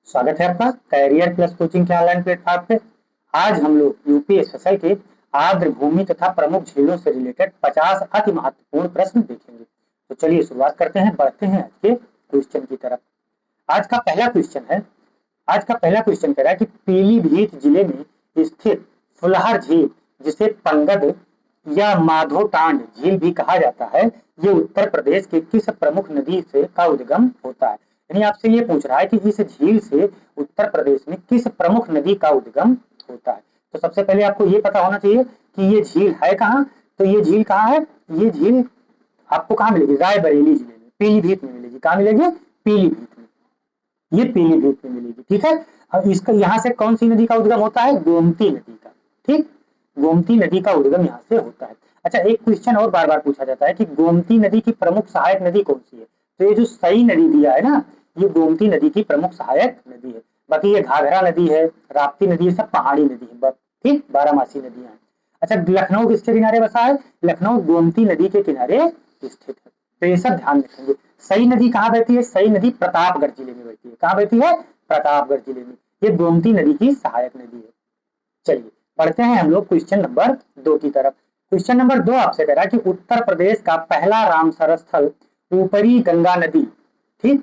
स्वागत है आपका कैरियर प्लस कोचिंग के ऑनलाइन प्लेटफॉर्म पे। आज हम लोग यूपी स्पेशल के आर्द्र भूमि तथा प्रमुख झीलों से रिलेटेड 50 अति महत्वपूर्ण प्रश्न देखेंगे। तो चलिए शुरुआत करते हैं, बढ़ते हैं आज के क्वेश्चन की तरफ। आज का पहला क्वेश्चन है, आज का पहला क्वेश्चन कह रहा है कि पीलीभीत जिले में स्थित फुलहर झील, जिसे पंगद या माधोटांड झील भी कहा जाता है, ये उत्तर प्रदेश के किस प्रमुख नदी से का उद्गम होता है। यानी आपसे ये पूछ रहा है कि इस झील से उत्तर प्रदेश में किस प्रमुख नदी का उद्गम होता है। तो सबसे पहले आपको ये पता होना चाहिए कि ये झील है कहाँ। तो ये झील कहाँ है, ये झील आपको कहाँ मिलेगी, रायबरेली जिले में, पीलीभीत में मिलेगी। कहाँ मिलेगी, पीलीभीत में, ये पीलीभीत में मिलेगी। ठीक है, अब इसका यहाँ से कौन सी नदी का उद्गम होता है, गोमती नदी का। ठीक, गोमती नदी का उद्गम यहाँ से होता है। अच्छा, एक क्वेश्चन और बार बार पूछा जाता है कि गोमती नदी की प्रमुख सहायक नदी कौन सी है। तो ये जो सही नदी दिया है ना, ये गोमती नदी की प्रमुख सहायक नदी है। बाकी ये घाघरा नदी है, राप्ती नदी है, सब पहाड़ी नदी है, ठीक, बारामासी नदियां हैं। अच्छा, लखनऊ किसके किनारे बसा है, लखनऊ गोमती नदी के किनारे स्थित है। तो ये सब ध्यान रखेंगे। सही नदी कहाँ बहती है, सही नदी प्रतापगढ़ जिले में बहती है। कहाँ बहती है, प्रतापगढ़ जिले में। ये गोमती नदी की सहायक नदी है। चलिए पढ़ते हैं हम लोग क्वेश्चन नंबर 2 की तरफ। क्वेश्चन नंबर 2 आपसे कह रहा है कि उत्तर प्रदेश का पहला रामसर स्थल ऊपरी गंगा नदी, ठीक,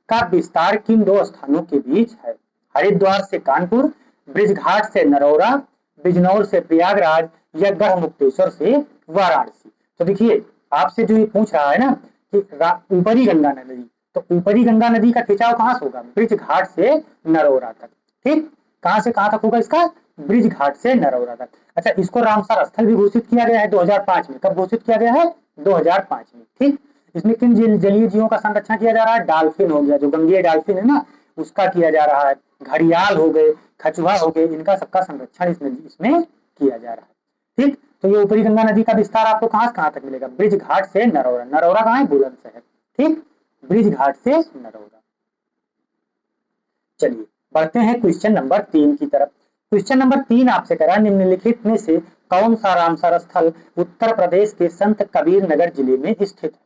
का विस्तार किन दो स्थानों के बीच है। हरिद्वार से कानपुर, ब्रिजघाट से नरौरा, बिजनौर से प्रयागराज, या गढ़मुक्तेश्वर से वाराणसी। तो देखिए आपसे जो ये पूछ रहा है ना कि ऊपरी गंगा नदी, तो ऊपरी गंगा नदी का खिंचाव कहाँ से होगा, ब्रिजघाट से नरौरा तक। ठीक, कहाँ से कहाँ तक होगा इसका, ब्रिजघाट से नरौरा तक। अच्छा, इसको रामसर स्थल भी घोषित किया गया है 2005 में। कब घोषित किया गया है, 2005 में। ठीक, इसमें किन जलीय जीवों का संरक्षण किया जा रहा है, डाल्फिन हो गया, जो गंगेय डाल्फिन है ना, उसका किया जा रहा है। घड़ियाल हो गए, कछुआ हो गए, इनका सबका संरक्षण इसमें किया जा रहा है। ठीक, तो ये ऊपरी गंगा नदी का विस्तार आपको कहां से कहां तक मिलेगा, ब्रिज घाट से नरौरा। नरौरा कहाँ है, बुलंदशहर। ठीक, ब्रिज घाट से नरौरा। चलिए बढ़ते हैं क्वेश्चन नंबर 3 की तरफ। क्वेश्चन नंबर 3 आपसे करा, निम्नलिखित में से कौन सा रामसर स्थल उत्तर प्रदेश के संत कबीर नगर जिले में स्थित है।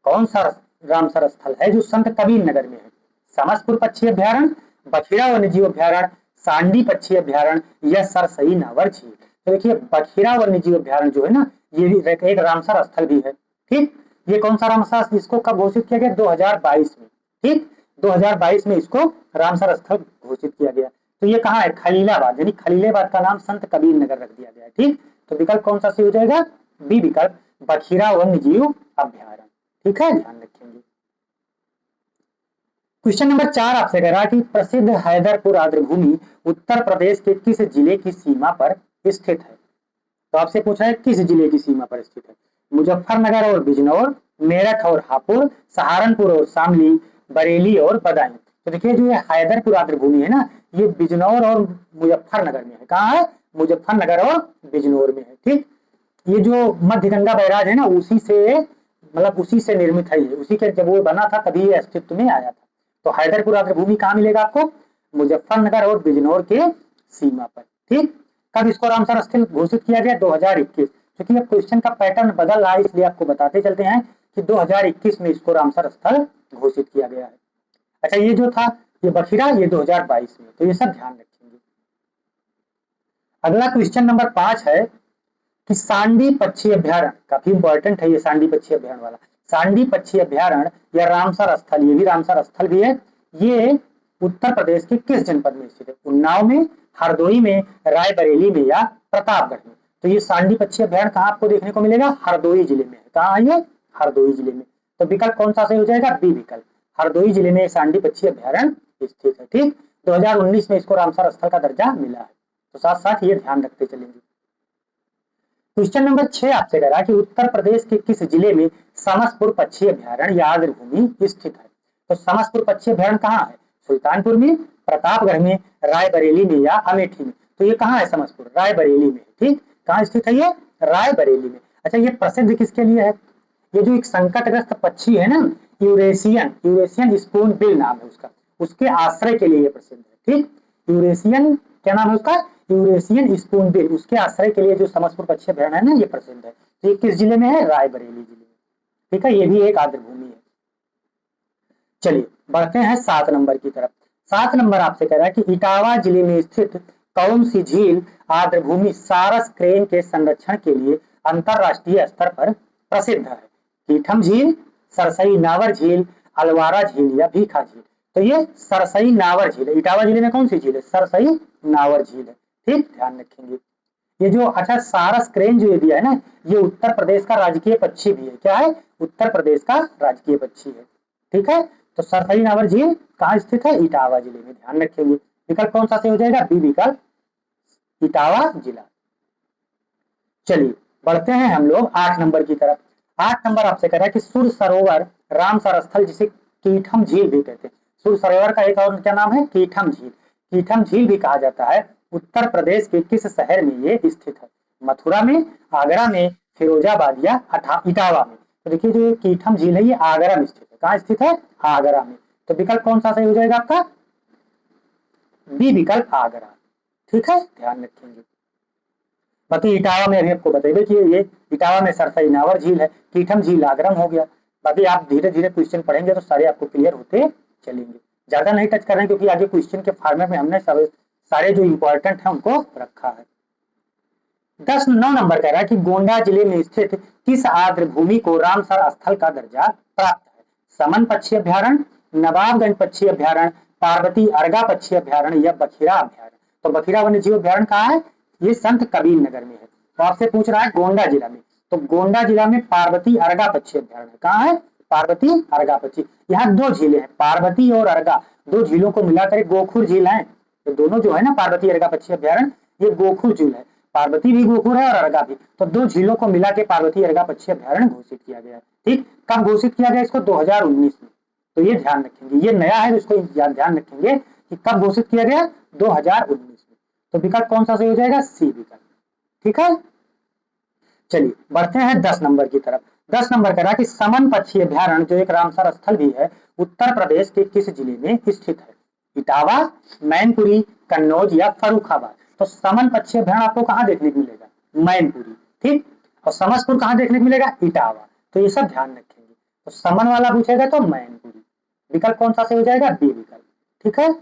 कौन सा रामसर स्थल है जो संत कबीर नगर में है। समसपुर पक्षी अभ्यारण्य, बखिरा वन्यजीव अभ्यारण्य, सांडी पक्षी अभ्यारण्य, या सरसई नावर झील। तो देखिए बखिरा वन्यजीव अभ्यारण्य जो है ना, ये एक रामसर स्थल भी है। ठीक, ये कौन सा रामसर, इसको कब घोषित किया गया, 2022 में। ठीक, 2022 में इसको रामसर स्थल घोषित किया गया। तो ये कहाँ है, खलीलाबाद, यानी खलीलाबाद का नाम संत कबीर नगर रख दिया गया है। ठीक, तो विकल्प कौन सा सही हो जाएगा, बी विकल्प, बखिरा वन्यजीव अभ्यारण्य। ठीक है, ध्यान रखेंगे। क्वेश्चन नंबर 4 आपसे कह रहा है कि प्रसिद्ध हैदरपुर आर्द्रभूमि उत्तर प्रदेश के किस जिले की सीमा पर स्थित है। तो आपसे पूछा है किस जिले की सीमा पर स्थित है। मुजफ्फरनगर और बिजनौर, मेरठ और हापुड़, सहारनपुर और शामली, बरेली और बदायूं। तो देखिए जो ये हैदरपुर आर्द्रभूमि है ना, ये बिजनौर और मुजफ्फरनगर में है। कहाँ है, मुजफ्फरनगर और बिजनौर में है। ठीक, ये जो मध्य गंगा बैराज है ना, उसी से मतलब उसी से निर्मित है, उसी के जब वो बना था तभी ये अस्तित्व में आया था। तो हैदरपुर आर्द्रभूमि कहाँ मिलेगा आपको, मुजफ्फरनगर और बिजनौर के सीमा पर। ठीक, कब इसको रामसर स्थल घोषित किया गया, 2021। क्योंकि अब क्वेश्चन का पैटर्न बदल रहा है, इसलिए आपको बताते चलते हैं कि 2021 में इसको रामसर स्थल घोषित किया गया है। अच्छा, ये जो था ये बखिरा, ये 2022 में। तो ये सब ध्यान रखेंगे। अगला क्वेश्चन नंबर 5 है कि सांडी पक्षी अभ्यारण्य, काफी इंपॉर्टेंट है ये सांडी पक्षी अभ्यारण्य वाला। सांडी पक्षी अभ्यारण्य या रामसर स्थल, ये भी रामसर स्थल भी है, ये उत्तर प्रदेश के किस जनपद में स्थित है। उन्नाव में, हरदोई में, रायबरेली में, या प्रतापगढ़ में। तो ये सांडी पक्षी अभ्यारण्य कहाँ आपको देखने को मिलेगा, हरदोई जिले में है। कहाँ है ये, हरदोई जिले में। तो विकल्प कौन सा सही हो जाएगा, बी विकल्प, हरदोई जिले में सांडी पक्षी अभ्यारण्य स्थित है। ठीक, 2019 में इसको रामसर स्थल का दर्जा मिला है। तो साथ साथ ये ध्यान रखते चलेंगे। क्वेश्चन नंबर 6 आपसे कह रहा है कि उत्तर प्रदेश के किस जिले में समसपुर पक्षी अभ्यारण्य या आर्द्रभूमि स्थित है। तो समसपुर पक्षी अभ्यारण्य कहाँ है, सुल्तानपुर में, प्रतापगढ़ में, रायबरेली में, या अमेठी में। तो ये कहाँ है समसपुर, रायबरेली में। ठीक, कहाँ स्थित है ये, रायबरेली में। अच्छा, ये प्रसिद्ध किसके लिए है, ये जो एक संकटग्रस्त पक्षी है ना, यूरेशियन स्पून बिल नाम है उसका, उसके आश्रय के लिए ये प्रसिद्ध है। ठीक, यूरेशियन क्या नाम है उसका, यूरेशियन स्पून बिल, उसके आश्रय के लिए जो समसपुर पक्षी अभ्यारण्य है ना, ये प्रसिद्ध है। तो ये किस जिले में है, रायबरेली जिले में। ठीक है, ये भी एक आर्द्रभूमि है। चलिए बढ़ते हैं 7 नंबर की तरफ। 7 नंबर आपसे कह रहा है कि इटावा जिले में स्थित कौन सी झील आर्द्रभूमि सारस क्रेन के संरक्षण के लिए अंतरराष्ट्रीय स्तर पर प्रसिद्ध है? कीठम झील, सरसई नावर झील, अलवारा झील या भीखा झील? तो ये सरसई नावर झील है। इटावा जिले में कौन सी झील है? सरसई नावर झील है। ठीक, ध्यान रखेंगे। ये जो अच्छा सारस क्रेन जो ये दिया है ना, ये उत्तर प्रदेश का राजकीय पक्षी भी है। क्या है? उत्तर प्रदेश का राजकीय पक्षी है। ठीक है, तो सरसई नावर झील कहाँ स्थित है? इटावा जिले में। ध्यान रखेंगे। विकल्प कौन सा सही हो जाएगा? बी विकल्प, इटावा जिला। चलिए बढ़ते हैं हम लोग 8 नंबर की तरफ। 8 नंबर आपसे कह रहा है कि सुर सरोवर रामसर स्थल जिसे कीठम झील भी कहते हैं। सुर सरोवर का एक और क्या नाम है? कीठम झील। कीठम झील भी कहा जाता है। उत्तर प्रदेश के किस शहर में ये स्थित है? मथुरा में, आगरा में, फिरोजाबाद या इटावा में? तो देखिए जो कीठम झील है ये आगरा में स्थित है। कहाँ स्थित है? आगरा में। तो विकल्प कौन सा सही हो जाएगा आपका? बी विकल्प, आगरा। ठीक है, ध्यान रखेंगे। बाकी इटावा में अभी आपको बताइए कि ये इटावा में सरसई नावर झील है, कीठम झील आगरा में हो गया। बाकी आप धीरे धीरे क्वेश्चन पढ़ेंगे तो सारे आपको क्लियर होते चलेंगे। ज्यादा नहीं टच कर रहे हैं क्योंकि आगे क्वेश्चन के फॉर्मेट में हमने सारे जो इंपॉर्टेंट है उनको रखा है। 9 नंबर कह रहा है कि गोंडा जिले में स्थित किस आर्द्र भूमि को रामसर स्थल का दर्जा प्राप्त है? समन पक्षी अभ्यारण्य, नवाबगंज पक्षी अभ्यारण्य, पार्वती अर्गा पक्षी अभ्यारण्य या बखिरा अभ्यारण्य? तो बखिरा वन्य जीव अभ्यारण्य कहाँ है? ये संत कबीर नगर में है। तो आपसे पूछ रहा है गोंडा जिला में, तो गोंडा जिला में पार्वती अर्गा पक्षी अभ्यारण्य कहाँ है? पार्वती अर्गा पक्षी। यहाँ 2 झीलें हैं, पार्वती और अर्गा, 2 झीलों को मिलाकर गोखुर झील है। तो दोनों जो है ना पार्वती अर्गा पक्षी अभ्यारण्य, ये गोखुर झील है। पार्वती भी गोखुर है और अर्गा भी, तो 2 झीलों को मिला के पार्वती अर्गा पक्षी अभ्यारण्य घोषित किया गया। ठीक, कब घोषित किया गया इसको? 2019 में। तो ये ध्यान रखेंगे, ये नया है, इसको ध्यान रखेंगे कि कब घोषित किया गया? 2019 में। तो विकल्प कौन सा सही हो जाएगा? सी विकल्प। ठीक है, चलिए बढ़ते हैं 10 नंबर की तरफ। 10 नंबर कह रहा है कि समन पक्षी अभ्यारण्य जो एक रामसर स्थल भी है, उत्तर प्रदेश के किस जिले में स्थित है? इटावा, मैनपुरी, कन्नौज या फर्रुखाबाद? तो समन पक्षी अभ्यारण्य आपको कहाँ देखने को मिलेगा? मैनपुरी। ठीक, और समसपुर कहाँ देखने को मिलेगा? इटावा। तो ये सब ध्यान रखेंगे। तो समन वाला पूछेगा तो मैनपुरी। विकल्प कौन सा सही हो जाएगा? बी विकल्प। ठीक है,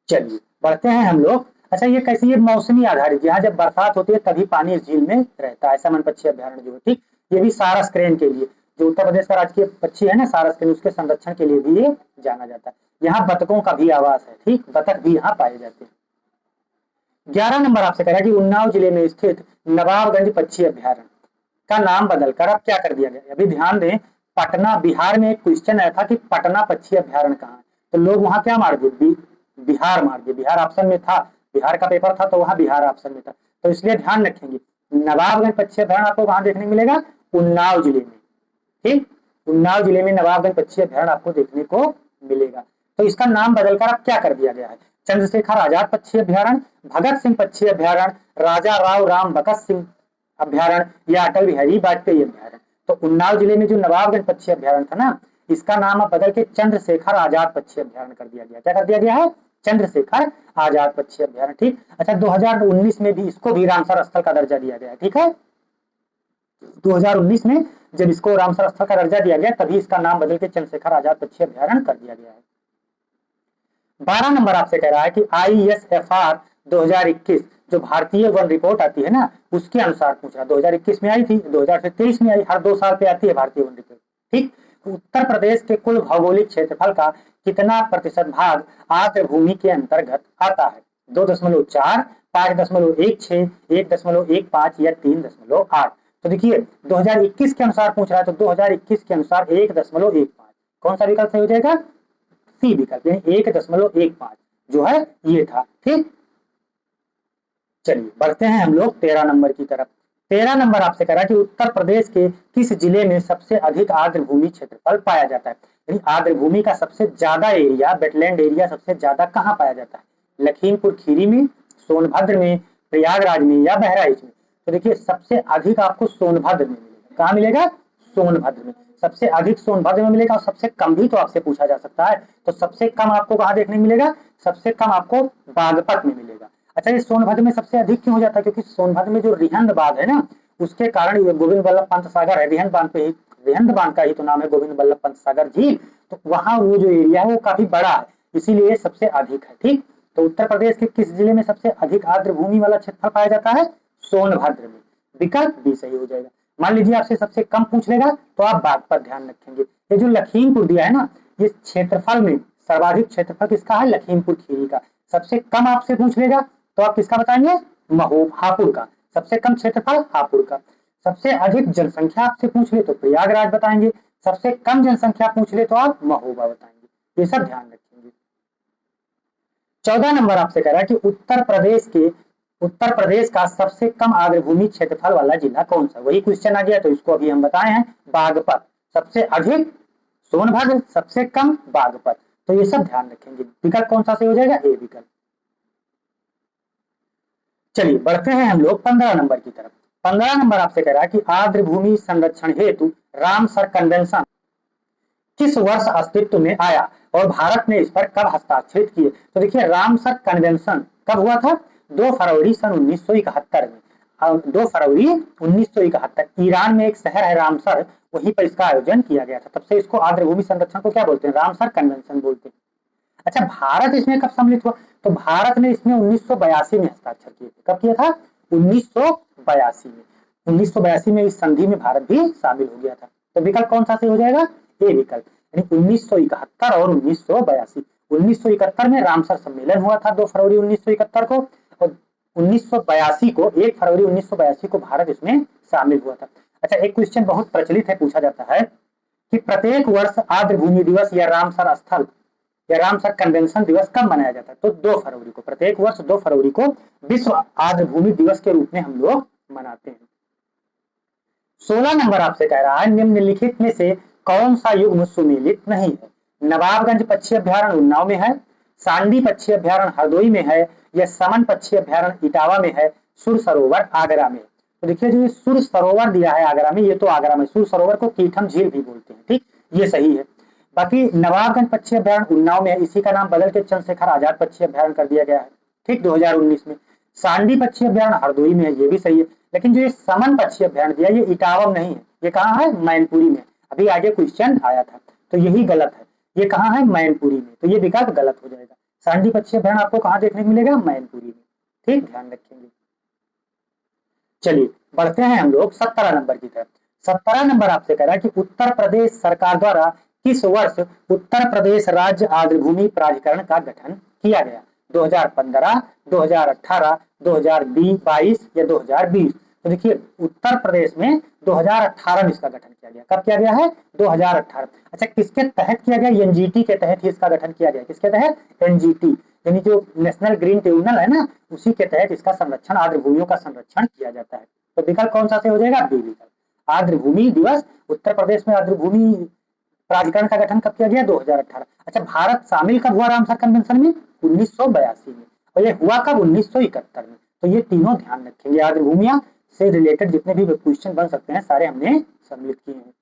चलिए बढ़ते हैं हम लोग। अच्छा ये कैसी है? मौसमी आधारित, यहाँ जब बरसात होती है तभी पानी इस झील में रहता है। समन पक्षी अभ्यारण्य जो है, ठीक, ये भी सारस क्रेन के लिए, जो उत्तर प्रदेश का राजकीय पक्षी है ना सारस क्रेन, उसके संरक्षण के लिए भी ये जाना जाता है। यहाँ बतकों का भी आवास है। ठीक, बतख भी यहाँ पाए जाते हैं। 11 नंबर आपसे कह रहा है कि उन्नाव जिले में स्थित नवाबगंज पक्षी अभ्यारण्य का नाम बदलकर अब क्या कर दिया गया? अभी ध्यान दें, पटना, बिहार में एक क्वेश्चन आया था कि पटना पक्षी अभ्यारण्य कहाँ है, तो लोग वहां क्या मार दिए? बिहार मार दिए। बिहार ऑप्शन में था, बिहार का पेपर था तो वहां बिहार ऑप्शन में था। तो इसलिए ध्यान रखेंगे, नवाबगंज पक्षी अभ्यारण्य आपको कहाँ देखने को मिलेगा? उन्नाव जिले में। ठीक, उन्नाव जिले में नवाबगंज पक्षी अभ्यारण्य आपको देखने को मिलेगा। तो इसका नाम बदलकर अब क्या कर दिया गया है? चंद्रशेखर आजाद पक्षी अभ्यारण्य, भगत सिंह पक्षी अभ्यारण्य, राजा राव राम बकत सिंह अभ्यारण्य या अटल बिहारी वाजपेयी अभ्यारण्य? तो उन्नाव जिले में जो नवाबगंज पक्षी अभ्यारण्य था ना, इसका नाम अब बदल के चंद्रशेखर आजाद पक्षी अभ्यारण्य कर दिया गया। क्या कर दिया गया है? चंद्रशेखर आजाद पक्षी अभ्यारण्य। ठीक, अच्छा 2019 में भी इसको भी रामसर स्थल का दर्जा दिया गया। ठीक है, 2019 में जब इसको रामसर स्थल का दर्जा दिया गया तभी इसका नाम बदल के चंद्रशेखर आजाद पक्षी अभ्यारण्य कर दिया गया है। 12 नंबर आपसे कह रहा है कि ISFR 2021 जो भारतीय वन रिपोर्ट आती है ना, उसके अनुसार पूछ रहा है। 2021 में आई थी, 2023 में आई, हर 2 साल पे आती है भारतीय वन रिपोर्ट। ठीक, उत्तर प्रदेश के कुल भौगोलिक क्षेत्रफल का कितना प्रतिशत भाग आर्द्र भूमि के अंतर्गत आता है? 2.4, 5.16, 1.15 या 3.8? तो देखिए 2021 के अनुसार पूछ रहा है, तो 2021 के अनुसार 1.15। कौन सा विकल्प सही हो जाएगा? सी विकल्प, यानी 1.15 जो है ये था। ठीक, चलिए बढ़ते हैं हम लोग 13 नंबर की तरफ। 13 नंबर आपसे कह रहा है कि उत्तर प्रदेश के किस जिले में सबसे अधिक आर्द्र भूमि क्षेत्रफल पाया जाता है? यानी आर्द्र भूमि का सबसे ज्यादा एरिया, वेटलैंड एरिया सबसे ज्यादा कहाँ पाया जाता है? लखीमपुर खीरी में, सोनभद्र में, प्रयागराज में या बहराइच में? तो देखिए सबसे अधिक आपको सोनभद्र में मिलेगा। कहाँ मिलेगा? सोनभद्र में। सबसे अधिक सोनभद्र में मिलेगा और सबसे कम भी तो आपसे पूछा जा सकता है, तो सबसे कम आपको कहाँ देखने मिलेगा? सबसे कम आपको बागपत में मिलेगा। अच्छा ये सोनभद्र में सबसे अधिक क्यों हो जाता है? क्योंकि सोनभद्र में जो रिहंद बांध है ना, उसके कारण ये गोविंद बल्लभ पंत सागर है, रिहंद बांध का ही तो नाम है गोविंद बल्लभ पंत सागर झील, तो वहां वो जो एरिया है वो काफी बड़ा है, इसीलिए सबसे अधिक है। ठीक, तो उत्तर प्रदेश के किस जिले में सबसे अधिक आर्द्र भूमि वाला क्षेत्रफल पाया जाता है? सोनभद्र में। विकल्प बी सही हो जाएगा। मान लीजिए आपसे सबसे कम पूछ लेगा तो आप बागपत ध्यान रखेंगे। ये जो लखीमपुर दिया है ना, ये क्षेत्रफल में सर्वाधिक क्षेत्रफल किसका है? लखीमपुर खीरी का। सबसे कम आपसे पूछ लेगा तो आप किसका बताएंगे? हापुड़ का। सबसे कम क्षेत्रफल हापुड़ का। सबसे अधिक जनसंख्या आपसे पूछ ले तो प्रयागराज बताएंगे, सबसे कम जनसंख्या पूछ ले तो आप महोबा बताएंगे। ये सब ध्यान रखेंगे। 14 नंबर आपसे कह रहा है कि उत्तर प्रदेश का सबसे कम आर्द्रभूमि क्षेत्रफल वाला जिला कौन सा? वही क्वेश्चन आ गया, तो इसको अभी हम बताए हैं बागपत। सबसे अधिक सोनभद्र, सबसे कम बागपत। तो ये सब ध्यान रखेंगे। विकल्प कौन सा से हो जाएगा? ए विकल्प। चलिए बढ़ते हैं हम लोग 15 नंबर की तरफ। 15 नंबर आपसे कह रहा है कि आर्द्र भूमि संरक्षण हेतु रामसर कन्वेंशन किस वर्ष अस्तित्व में आया और भारत ने इस पर कब हस्ताक्षरित किए? तो देखिए रामसर कन्वेंशन कब हुआ था? 2 फरवरी सन 1971 में। 2 फरवरी 1971 ईरान में एक शहर है रामसर, वहीं पर इसका आयोजन किया गया था। तब से इसको आर्द्र भूमि संरक्षण को क्या बोलते हैं? रामसर कन्वेंशन बोलते हैं। अच्छा, भारत इसमें कब सम्मिलित हुआ? तो भारत ने इसमें 1982 में हस्ताक्षर किए थे। कब किया था? 1982 में। 1982 में इस संधि में भारत भी शामिल हो गया था। तो विकल्प कौन सा से हो जाएगा? ए विकल्प, यानी 1971 और 1982। 1971 में रामसर सम्मेलन हुआ था 2 फरवरी 1971 को, और 1982 को 1 फरवरी 1982 को भारत इसमें शामिल हुआ था। अच्छा, एक क्वेश्चन बहुत प्रचलित है, पूछा जाता है कि प्रत्येक वर्ष आर्द्र भूमि दिवस या रामसर स्थल या रामसर कन्वेंशन दिवस कब मनाया जाता है? तो 2 फरवरी को। प्रत्येक वर्ष 2 फरवरी को विश्व आर्द्र भूमि दिवस के रूप में हम लोग मनाते हैं। 16 नंबर आपसे कह रहा है निम्नलिखित में से कौन सा युग्म सुमेलित नहीं है? नवाबगंज पक्षी अभ्यारण्य उन्नाव में है, सांडी पक्षी अभ्यारण्य हरदोई में है, या समन पक्षी अभ्यारण्य इटावा में है, सुर सरोवर आगरा में। तो देखिए जो सुर सरोवर दिया है आगरा में, ये तो आगरा में। सुर सरोवर को कीठम झील भी बोलते हैं। ठीक, ये सही है। बाकी नवाबगंज पक्षी अभ्यारण्य उन्नाव में है, इसी का नाम बदल के चंद्रशेखर आजाद पक्षी अभ्यारण्य कर दिया गया है। ठीक, 2019 में। सांडी पक्षी अभ्यारण्य हरदोई में है, ये भी सही है। लेकिन जो ये समन पक्षी अभ्यारण्य दिया, ये इटावा में नहीं है, ये कहाँ है? मैनपुरी में। अभी आगे क्वेश्चन आया था, तो यही गलत है। ये कहाँ है? मैनपुरी में। तो ये विकल्प गलत हो जाएगा। सांडी पक्षी अभ्यारण्य आपको कहाँ देखने को मिलेगा? मैनपुरी में। ठीक, ध्यान रखेंगे। चलिए बढ़ते हैं हम लोग 17 नंबर की तरफ। 17 नंबर आपसे कह रहा है कि उत्तर प्रदेश सरकार द्वारा किस वर्ष उत्तर प्रदेश राज्य आर्द्र भूमि प्राधिकरण का गठन किया गया? 2015, 2018, 2022 या 2020? तो देखिए उत्तर प्रदेश में 2018 में इसका गठन किया गया। कब किया गया है? 2018। अच्छा, किसके तहत किया गया? एनजीटी के तहत ही इसका गठन किया गया। किसके तहत? एनजीटी, यानी जो नेशनल ग्रीन ट्रिब्यूनल है ना, उसी के तहत इसका संरक्षण, आर्द्र भूमियों का संरक्षण किया जाता है। तो विकल्प कौन सा से हो जाएगा? बी विकल्प। आर्द्र भूमि दिवस, उत्तर प्रदेश में आर्द्र भूमि प्राधिकरण का गठन कब किया गया? 2018। अच्छा, भारत शामिल कब हुआ रामसर कन्वेंशन में? 1982 में। और ये हुआ कब? 1971 में। तो ये तीनों ध्यान रखेंगे। आर्द्र भूमियां से रिलेटेड जितने भी क्वेश्चन बन सकते हैं सारे हमने सम्मिलित किए हैं।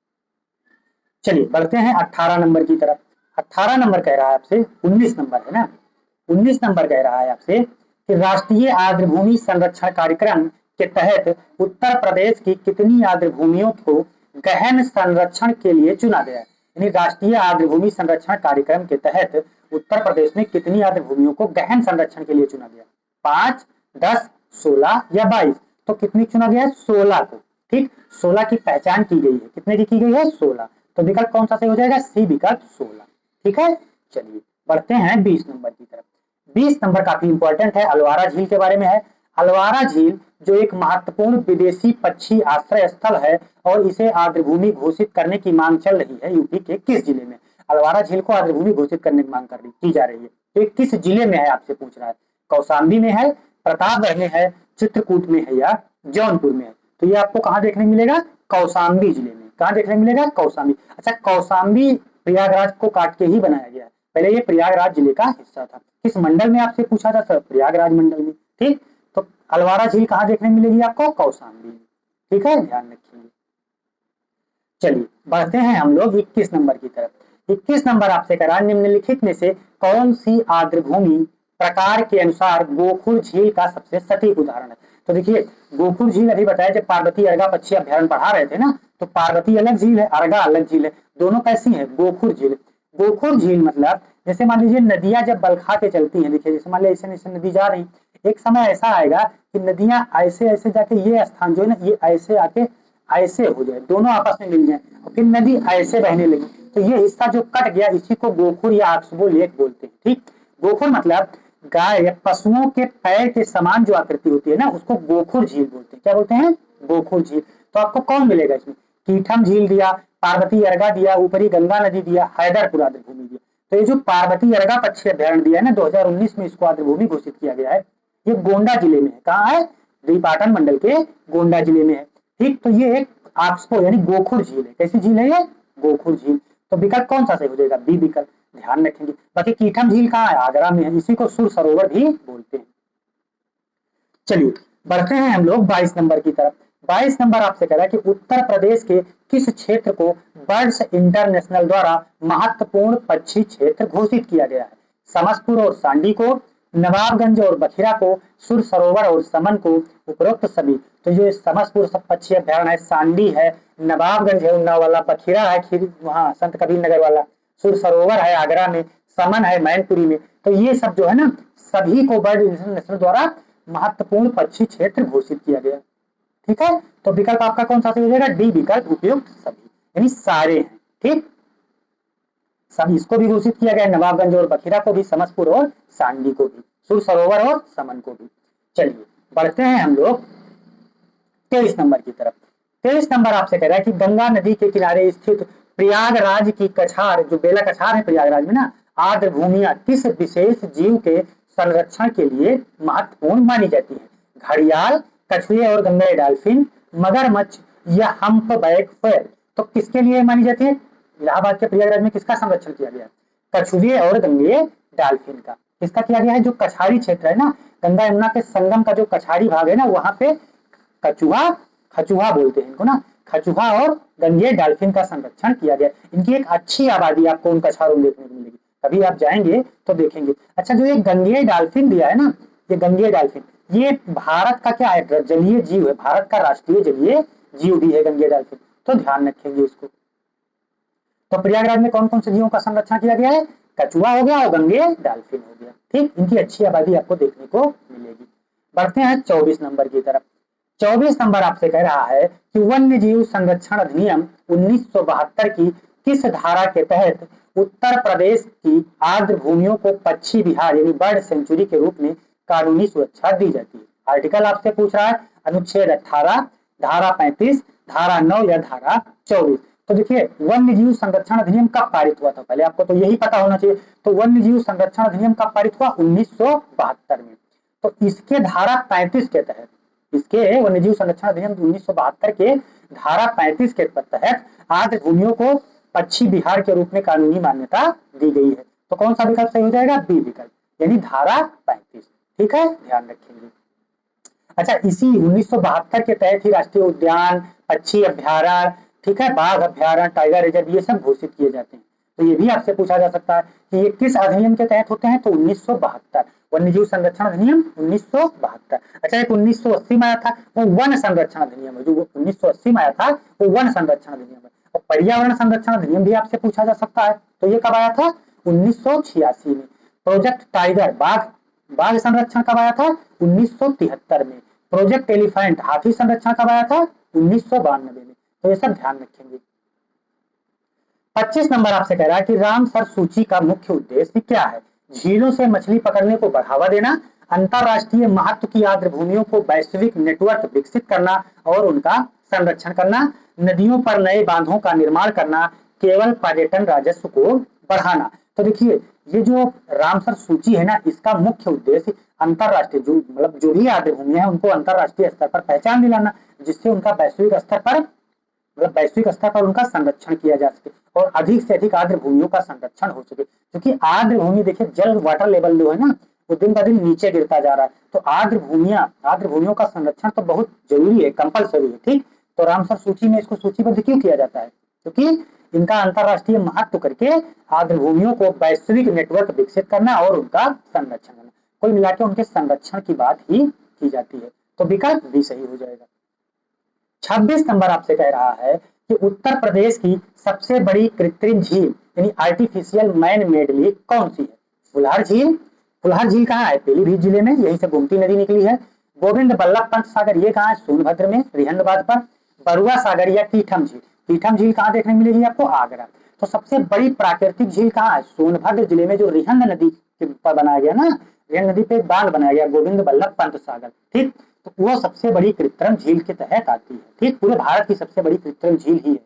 चलिए बढ़ते हैं 18 नंबर की तरफ। 18 नंबर कह रहा है आपसे, 19 नंबर है ना, 19 नंबर कह रहा है आपसे कि राष्ट्रीय आर्द्र भूमि संरक्षण कार्यक्रम के तहत उत्तर प्रदेश की कितनी आर्द्र भूमियों को गहन संरक्षण के लिए चुना गया? यानी राष्ट्रीय आर्द्र भूमि संरक्षण कार्यक्रम के तहत उत्तर प्रदेश में कितनी आर्द्र भूमियों को गहन संरक्षण के लिए चुना गया? 5, 10, 16 या 22? तो कितनी चुना गया है? 16 को। ठीक, 16 की पहचान की गई है। कितने की गई है? 16। तो विकल्प कौन सा से हो जाएगा? सी विकल्प 16। ठीक है, चलिए बढ़ते हैं 20 नंबर की तरफ। 20 नंबर काफी इंपॉर्टेंट है, अलवारा झील के बारे में है। अलवारा झील जो एक महत्वपूर्ण विदेशी पक्षी आश्रय स्थल है और इसे आर्द्र भूमि घोषित करने की मांग चल रही है यूपी के किस जिले में? अलवारा झील को आर्द्र भूमि घोषित करने की मांग की जा रही है। तो किस जिले में है आपसे पूछ रहा है? कौशाम्बी में है, प्रतापगढ़ में है, चित्रकूट में है या जौनपुर में है? तो ये आपको कहाँ देखने मिलेगा? कौशाम्बी जिले में। कहाँ देखने मिलेगा? कौशाम्बी। अच्छा, कौशाम्बी प्रयागराज को काट के ही बनाया गया है। पहले ये प्रयागराज जिले का हिस्सा था। किस मंडल में आपसे पूछा था सर? प्रयागराज मंडल में। ठीक, तो अलवारा झील कहाँ देखने मिलेगी आपको? कौशाम्बी में। ठीक है, ध्यान रखिए। चलिए बढ़ते हैं हम लोग 21 नंबर की तरफ। 21 नंबर आपसे करा निम्नलिखित में से कौन सी आर्द्र भूमि प्रकार के अनुसार गोखुर झील का सबसे सटीक उदाहरण है? तो देखिए गोखुर झील अभी बताया जब पार्वती अर्गा पक्षी अभ्यारण्य पढ़ा रहे थे ना, तो पार्वती अलग झील है, अर्गा अलग झील है। दोनों कैसी है? गोखुर झील। गोखुर झील मतलब जैसे मान लीजिए नदियां जब बलखा के चलती हैं, देखिए जैसे मान लीजिए ऐसे ऐसे नदी जा रही, एक समय ऐसा आएगा कि नदियां ऐसे ऐसे जाके ये स्थान जो है ना ये ऐसे आके ऐसे हो जाए, दोनों आपस में मिल जाए और फिर नदी ऐसे बहने लगी, तो ये हिस्सा जो कट गया इसी को गोखुर या आक्सबो लेक बोलते हैं। ठीक, गोखुर मतलब गाय या पशुओं के पैर के समान जो आकृति होती है ना उसको गोखुर झील बोलते हैं। क्या बोलते हैं? गोखुर झील। तो आपको कौन मिलेगा इसमें? कीठम झील दिया, पार्वती अर्गा दिया, ऊपरी गंगा नदी दिया, हैदरपुर आर्द्र भूमि दिया। तो ये जो पार्वती अर्गा पक्षी अभ्यारण्य दिया है ना 2019 में, इसको आर्द्र भूमि घोषित किया गया है। ये गोंडा जिले में है। कहाँ है? द्वीपाटन मंडल के गोंडा जिले में है। ठीक, तो ये एक आक्सबो यानी गोखुर झील है। कैसी झील है ये? गोखुर झील। तो विकल्प कौन सा सही हो जाएगा? बी विकल्प, ध्यान रखेंगे। बाकी कीठम झील कहाँ है? आगरा में है, इसी को सुर सरोवर भी बोलते हैं। चलिए बढ़ते हैं हम लोग 22 नंबर की तरफ। 22 नंबर आपसे कह रहा है कि उत्तर प्रदेश के किस क्षेत्र को बर्ड्स इंटरनेशनल द्वारा महत्वपूर्ण पक्षी क्षेत्र घोषित किया गया है? समसपुर और सांडी को, नवाबगंज और बखिरा को, सुर सरोवर और समन को, उपरोक्त सभी। तो ये समसपुर सब पक्षी अभ्यारण्य है, सांडी है, नवाबगंज है उन्नाव वाला, बखिरा है खीरी वहाँ संत कबीर नगर वाला, सुर सरोवर है आगरा में, समन है मैनपुरी में। तो ये सब जो है ना सभी को बर्ड इंटरनेशनल द्वारा महत्वपूर्ण पक्षी क्षेत्र घोषित किया गया। ठीक है, तो विकल्प आपका कौन सा सही हो जाएगा? डी विकल्प, उपयुक्त सभी, यानी सारे हैं। ठीक, सब इसको भी घोषित किया गया, नवाबगंज और बखिरा को भी, समसपुर और सांडी को भी, सुर सरोवर और समन को भी। चलिए बढ़ते हैं हम लोग 23 नंबर की तरफ। 23 नंबर आपसे कह रहा है कि गंगा नदी के किनारे स्थित प्रयागराज की कछार, जो बेला कछार है प्रयागराज में ना, आर्द्र भूमियां किस विशेष जीव के संरक्षण के लिए महत्वपूर्ण मानी जाती है? घड़ियाल, कछुए और गंगेय डॉल्फिन, मगरमच्छ या हम्पबैक व्हेल। तो किसके लिए मानी जाती है? इलाहाबाद के प्रयागराज में किसका संरक्षण किया गया? कछुए और गंगेय डॉल्फिन का। किसका किया गया है? जो कछारी क्षेत्र है ना, गंगा यमुना के संगम का जो कछारी भाग है ना, वहां पे कछुआ, खचुहा बोलते हैं इनको ना, खचुहा और गंगेय डॉल्फिन का संरक्षण किया गया। इनकी एक अच्छी आबादी आपको उन कछारों में देखने को मिलेगी, कभी आप जाएंगे तो देखेंगे। अच्छा, जो ये गंगेय डॉल्फिन दिया है ना, ये गंगेय डॉल्फिन ये भारत का क्या है? जलीय जीव है, भारत का राष्ट्रीय जलीय जीव भी है गंगेय डॉल्फिन, तो ध्यान रखेंगे इसको। तो प्रयागराज में कौन कौन से जीवों का संरक्षण किया गया है? कछुआ हो गया और गंगेय डॉल्फिन हो गया। ठीक, इनकी अच्छी आबादी आपको देखने को मिलेगी। बढ़ते हैं 24 नंबर की तरफ। 24 नंबर आपसे कह रहा है कि वन्य जीव संरक्षण अधिनियम 1972 की किस धारा के तहत उत्तर प्रदेश की आर्द्र भूमियों को पक्षी विहार यानी बर्ड सेंचुरी के रूप में कानूनी सुरक्षा दी जाती है? आर्टिकल आपसे पूछ रहा है अनुच्छेद 18, धारा 35, धारा 9 या धारा 24। तो देखिए वन्य जीव संरक्षण अधिनियम कब पारित हुआ था? पहले आपको तो यही पता होना चाहिए। तो वन्य जीव संरक्षण अधिनियम कब पारित हुआ? 1972 में। तो इसके धारा 35 के तहत, इसके वन्य जीव संरक्षण अधिनियम 1972 के धारा 35 के तहत आर्द्र भूमियों को पक्षी विहार के रूप में कानूनी मान्यता दी गई है। तो कौन सा विकल्प सही हो जाएगा? बी विकल्प, यानी धारा 35। ठीक है, ध्यान रखेंगे। अच्छा, इसी 1972 के तहत ही राष्ट्रीय उद्यान, पक्षी अभ्यारण्य, ठीक है, बाघ अभ्यारण्य, टाइगर रिजर्व, ये सब घोषित किए जाते हैं। तो ये भी आपसे पूछा जा सकता है कि ये किस अधिनियम के तहत होते हैं? तो 1972, वन्य जीव संरक्षण अधिनियम 1972। अच्छा, एक 1980 में आया था, वो वन संरक्षण अधिनियम है। जो 1980 में आया था वो वन संरक्षण अधिनियम है। और पर्यावरण संरक्षण अधिनियम भी आपसे पूछा जा सकता है। तो ये कब आया था? 1986 में। प्रोजेक्ट टाइगर, बाघ संरक्षण कब आया था? 1973 में। प्रोजेक्ट एलिफेंट, हाथी संरक्षण कब आया था? 1992 में। तो ये सब ध्यान रखेंगे। 25 नंबर आपसे कह रहा है कि रामसर सूची का मुख्य उद्देश्य क्या है? झीलों से मछली पकड़ने को बढ़ावा देना, अंतरराष्ट्रीय महत्व की आर्द्र भूमियों को वैश्विक नेटवर्क विकसित करना और उनका संरक्षण करना, नदियों पर नए बांधों का निर्माण करना, केवल पर्यटन राजस्व को बढ़ाना। तो देखिए ये जो रामसर सूची है ना, इसका मुख्य उद्देश्य अंतरराष्ट्रीय जो भी आर्द्र भूमि है उनको अंतरराष्ट्रीय स्तर पर पहचान दिलाना, जिससे उनका वैश्विक स्तर पर उनका संरक्षण किया जा सके और अधिक से अधिक आर्द्र भूमियों का संरक्षण हो सके। क्योंकि आर्द्र भूमि देखिए जल वाटर लेवल जो है ना वो दिन ब दिन नीचे गिरता जा रहा है। तो आर्द्र भूमियों का संरक्षण तो बहुत जरूरी है, कंपलसरी है। ठीक, तो रामसर सूची में इसको सूचीबद्ध क्यों किया जाता है? क्योंकि इनका अंतरराष्ट्रीय महत्व करके आर्द्र भूमियों को वैश्विक नेटवर्क विकसित करना और उनका संरक्षण करना, कुल मिलाकर उनके संरक्षण की बात ही की जाती है। तो विकल्प भी सही हो जाएगा। 26 नंबर आपसे कह रहा है कि उत्तर प्रदेश की सबसे बड़ी कृत्रिम झील यानी आर्टिफिशियल मैन मेड लेक कौन सी है? फुलहर झील। फुलहर झील कहाँ है? पीलीभीत जिले में, यहीं से गोमती नदी निकली है। गोविंद बल्लभ पंत सागर ये कहाँ है? सोनभद्र में, रिहंदबाद पर। बरुआ सागर या कीठम झील, कीठम झील कहाँ देखने मिलेगी आपको? आगरा। तो सबसे बड़ी प्राकृतिक झील कहाँ है? सोनभद्र जिले में, जो रिहंद नदी पर बनाया गया ना, रिहंद नदी पे बांध बनाया गया, गोविंद बल्लभ पंत सागर, ठीक। तो वो सबसे बड़ी कृत्रिम झील के तहत आती है, ठीक। पूरे भारत की सबसे बड़ी कृत्रिम झील ही है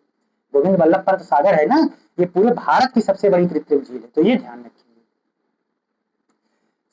गोविंद बल्लभ पंत सागर, है ना, ये पूरे भारत की सबसे बड़ी कृत्रिम झील है, तो ये ध्यान रखिए।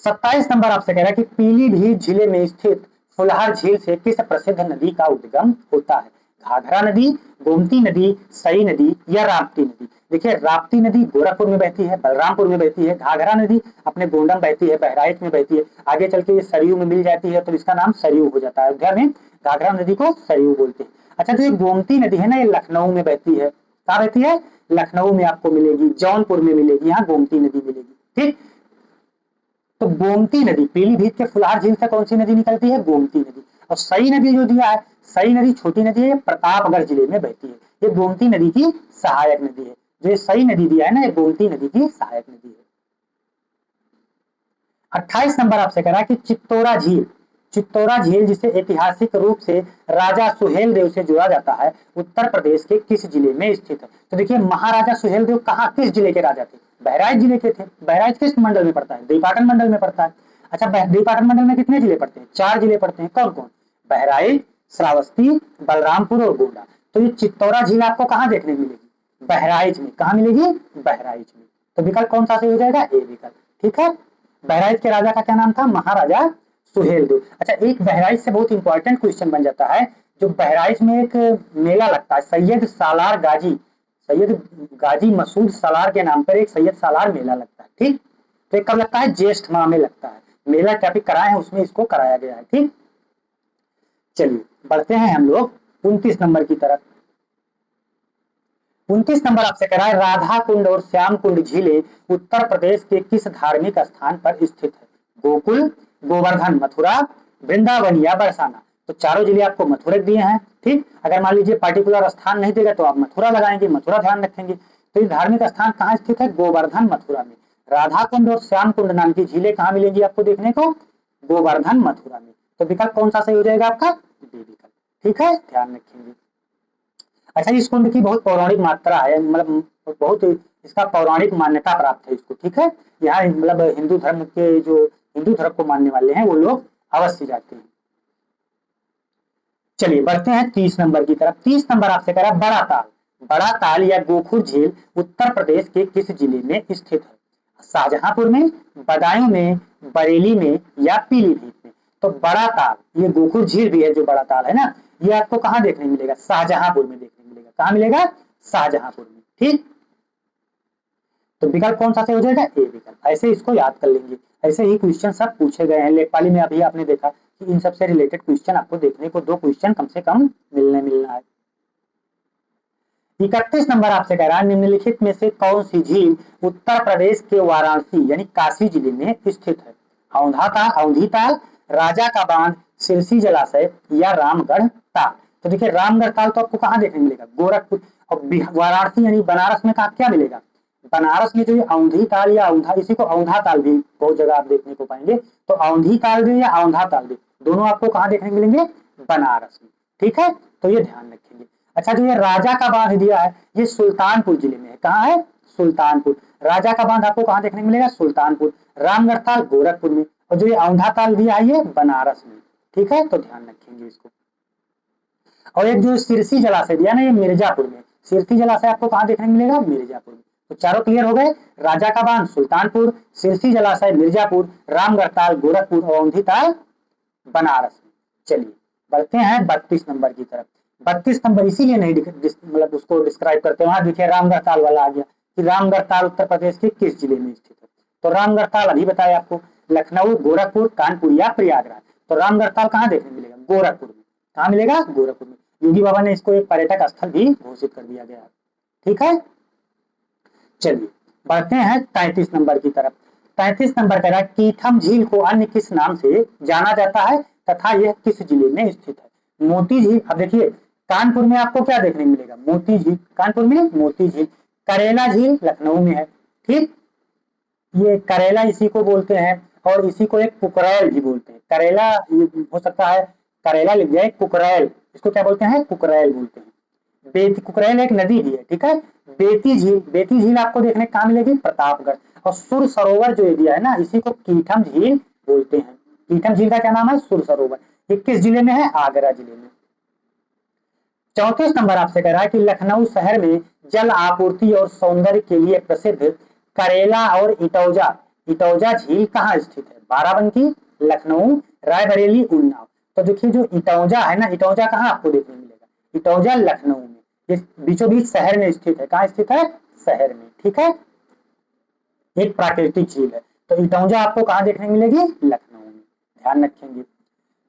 27 नंबर आपसे कह रहा है कि पीलीभीत जिले में स्थित फुलहर झील से किस प्रसिद्ध नदी का उद्गम होता है? घाघरा नदी, गोमती नदी, सई नदी या राप्ती नदी? देखिए, राप्ती नदी गोरखपुर में बहती है, बलरामपुर में बहती है। घाघरा नदी अपने गोंडम बहती है, बहराइच में बहती है। आगे चल के ये सरयू में मिल जाती है, तो इसका नाम सरयू हो जाता है। अयोध्या में घाघरा नदी को सरयू बोलते हैं। अच्छा, तो ये गोमती नदी है ना, ये लखनऊ में बहती है। कहाँ बहती है? लखनऊ में आपको मिलेगी, जौनपुर में मिलेगी, यहाँ गोमती नदी मिलेगी, ठीक। तो गोमती नदी, पीलीभीत के फुलहार झील से कौन सी नदी निकलती है? गोमती नदी। और सई नदी जो दिया है, सई नदी छोटी नदी है, प्रतापगढ़ जिले में बहती है। ये गोमती नदी की सहायक नदी है। जो ये सई नदी दिया है ना, ये गोमती नदी की सहायक नदी है। 28 नंबर आपसे कह रहा है कि चित्तौरा झील, चित्तौरा झील जिसे ऐतिहासिक रूप से राजा सुहेल देव से जोड़ा जाता है, उत्तर प्रदेश के किस जिले में स्थित है? तो देखिए, महाराजा सुहेल देव कहाँ, किस जिले के राजा थे? बहराइच जिले के थे। बहराइच किस मंडल में पड़ता है? देवपाटन मंडल में पड़ता है। अच्छा, देवपाटन मंडल में कितने जिले पड़ते हैं? 4 जिले पड़ते हैं। कौन कौन? बहराइच, श्रावस्ती, बलरामपुर और गोंडा। तो ये चित्तौरा झील आपको कहाँ देखने मिलेगी? बहराइच में। कहाँ मिलेगी? बहराइच में। तो विकल्प कौन सा सही हो जाएगा? ए विकल्प, ठीक है। बहराइच के राजा का क्या नाम था? महाराजा सुहेल देव। अच्छा, एक बहराइच से बहुत इंपॉर्टेंट क्वेश्चन बन जाता है। जो बहराइच में एक मेला लगता है, सैयद सालार गाजी, सैयद गाजी मसूद सालार के नाम पर एक सैयद सालार मेला लगता है, ठीक। तो कब लगता है? ज्येष्ठ माह में लगता है। मेला टॉपिक कराए हैं, उसमें इसको कराया गया है, ठीक। चलिए बढ़ते हैं हम लोग 29 नंबर की तरफ। 29 नंबर आपसे कह रहा है, राधा कुंड और श्याम कुंड झीलें उत्तर प्रदेश के किस धार्मिक स्थान पर स्थित है? गोकुल, गोवर्धन, मथुरा, वृंदावन या बरसाना? तो चारों जिले आपको मथुरा दिए हैं, ठीक। अगर मान लीजिए पार्टिकुलर स्थान नहीं देगा तो आप मथुरा लगाएंगे, मथुरा ध्यान रखेंगे। तो ये धार्मिक स्थान कहाँ स्थित है? गोवर्धन, मथुरा में। राधा कुंड और श्याम कुंड नाम की झीलें कहाँ मिलेंगी आपको देखने को? गोवर्धन, मथुरा में। तो विकल्प कौन सा सही हो जाएगा आपका? बी विकल्प, ठीक है, ध्यान रखेंगे। अच्छा, इस कुंड की बहुत पौराणिक मात्रा है, मतलब बहुत इसका पौराणिक मान्यता प्राप्त है इसको, ठीक है। यहाँ मतलब हिंदू धर्म के, जो हिंदू धर्म को मानने वाले हैं वो लोग अवश्य जाते हैं। चलिए बढ़ते हैं 30 नंबर की तरफ। 30 नंबर आपसे कह रहा है, बड़ा ताल, बड़ा ताल या गोखुर झील उत्तर प्रदेश के किस जिले में स्थित है? शाहजहांपुर में, बदायूं में, बरेली में या पीलीभीत में? तो बड़ा ताल, ये गोखुर झील भी है जो बड़ा ताल है ना, ये आपको कहाँ देखने मिलेगा? शाहजहांपुर में देखने मिलेगा। कहाँ मिलेगा? शाहजहांपुर में, ठीक। तो विकल्प कौन सा से हो जाएगा? ए विकल्प। ऐसे इसको याद कर लेंगे, ऐसे ही क्वेश्चन सब पूछे गए हैं लेखपाली में। अभी आपने देखा कि इन सबसे रिलेटेड क्वेश्चन आपको देखने को 2 क्वेश्चन कम से कम मिलना है। 31 नंबर आपसे कह रहा है, निम्नलिखित में से कौन सी झील उत्तर प्रदेश के वाराणसी यानी काशी जिले में स्थित है? औंधी ताल, राजा का बांध, सिरसी जलाशय या रामगढ़ ताल? तो देखिए, रामगढ़ ताल तो आपको कहाँ देखने मिलेगा? गोरखपुर। और वाराणसी यानी बनारस में कहा क्या मिलेगा? बनारस में जो औंधी ताल या औंधा, इसी को औंधा ताल भी बहुत जगह आप देखने को पाएंगे। तो औंधी ताल भी या औंधा ताल भी, दोनों आपको कहाँ देखने को मिलेंगे? बनारस में, ठीक है। तो ये ध्यान रखेंगे। अच्छा, जो ये राजा का बांध दिया है, ये सुल्तानपुर जिले में है। कहाँ है? सुल्तानपुर। राजा का बांध आपको कहाँ देखने को मिलेगा? सुल्तानपुर। रामगढ़ ताल गोरखपुर में, और जो ये औंधा ताल दिया है ये बनारस में, ठीक है। तो ध्यान रखेंगे इसको। और एक जो सिरसी जलाशय दिया ना, ये मिर्जापुर में। सिरसी जलाशय आपको कहाँ देखने को मिलेगा? मिर्जापुर में। तो चारों क्लियर हो गए। राजा का बांध सुल्तानपुर, सिरसी जलाशय मिर्जापुर, रामगढ़ ताल गोरखपुर और औंधी ताल बनारस में। चलिए बढ़ते हैं 32 नंबर की तरफ। 32 नंबर इसीलिए नहीं मतलब उसको डिस्क्राइब करते, वहां देखिए रामगढ़ ताल वाला आ गया कि रामगढ़ ताल उत्तर प्रदेश के किस जिले में स्थित है? तो रामगढ़ ताल अभी बताया आपको, लखनऊ, गोरखपुर, कानपुर या प्रयागराज? तो रामगढ़ ताल कहाँ देखने मिलेगा? गोरखपुर में। कहाँ मिलेगा? गोरखपुर में। योगी बाबा ने इसको एक पर्यटक स्थल भी घोषित कर दिया गया, ठीक है। चलिए बढ़ते हैं 33 नंबर की तरफ। 33 नंबर कह रहा है, कीठम झील को अन्य किस नाम से जाना जाता है तथा यह किस जिले में स्थित है? मोती झील। अब देखिए, कानपुर में आपको क्या देखने मिलेगा? मोती झील। कानपुर में मोती झील। करेला झील लखनऊ में है। ठीक, ये करेला इसी को बोलते हैं और इसी को एक कुकरैल भी बोलते हैं। करेला ये हो सकता है, करेला लिख जाए, कुकरैल इसको क्या बोलते हैं, कुकरैल बोलते हैं। बेती, कुकरैल एक नदी भी है। ठीक है, बेती झील, बेती झील आपको देखने कहाँ मिलेगी, प्रतापगढ़। और सुर सरोवर जो ये दिया है ना, इसी को कीठम झील बोलते हैं। कीठम झील का क्या नाम है, सुर सरोवर। ये किस जिले में है, आगरा जिले में। 34 नंबर आपसे कह रहा है कि लखनऊ शहर में जल आपूर्ति और सौंदर्य के लिए प्रसिद्ध करेला और इटौजा इटौजा झील कहाँ स्थित है, बाराबंकी, लखनऊ, रायबरेली, उन्नाव। तो देखिए जो इटौजा है ना, इटौजा कहाँ आपको देखने मिलेगा, इटौजा लखनऊ में, ये बीचों बीच शहर में स्थित है। कहाँ स्थित है, शहर में। ठीक है, एक प्राकृतिक झील है। तो इटौजा आपको कहाँ देखने मिलेगी, लखनऊ में, ध्यान रखेंगे।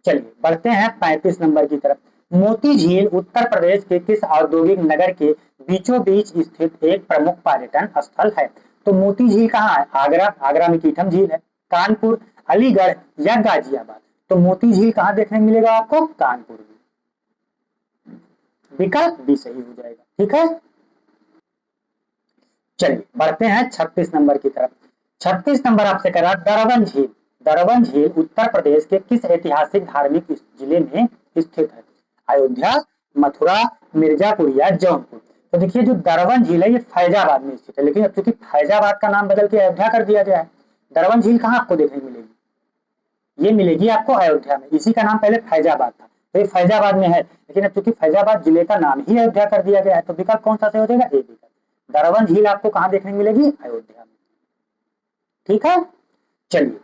चलिए बढ़ते हैं 35 नंबर की तरफ। मोती झील उत्तर प्रदेश के किस औद्योगिक नगर के बीचों बीच स्थित एक प्रमुख पर्यटन स्थल है। तो मोती झील कहाँ है, आगरा, आगरा में कीठम झील है। कानपुर, अलीगढ़ या गाजियाबाद। तो मोती झील कहाँ देखने मिलेगा आपको, कानपुर में। विकल्प भी सही हो जाएगा। ठीक है, चलिए बढ़ते हैं 36 नंबर की तरफ। 36 नंबर आपसे करा दरवन झील। दरवन झील उत्तर प्रदेश के किस ऐतिहासिक धार्मिक जिले में स्थित है, अयोध्या, मथुरा, मिर्जापुर या जौनपुर। तो देखिए जो दरवन झील है ये फैजाबाद में स्थित है, लेकिन अब चूंकि फैजाबाद का नाम बदल के अयोध्या कर दिया गया है। दरवन झील कहाँ आपको देखने मिलेगी, ये मिलेगी आपको अयोध्या में। इसी का नाम पहले फैजाबाद था, तो ये फैजाबाद में है, लेकिन अब चूंकि फैजाबाद जिले का नाम ही अयोध्या कर दिया गया है, तो विकल्प कौन सा से हो जाएगा, ए विकल्प। दरवन झील आपको कहाँ देखने मिलेगी, अयोध्या में। ठीक है, चलिए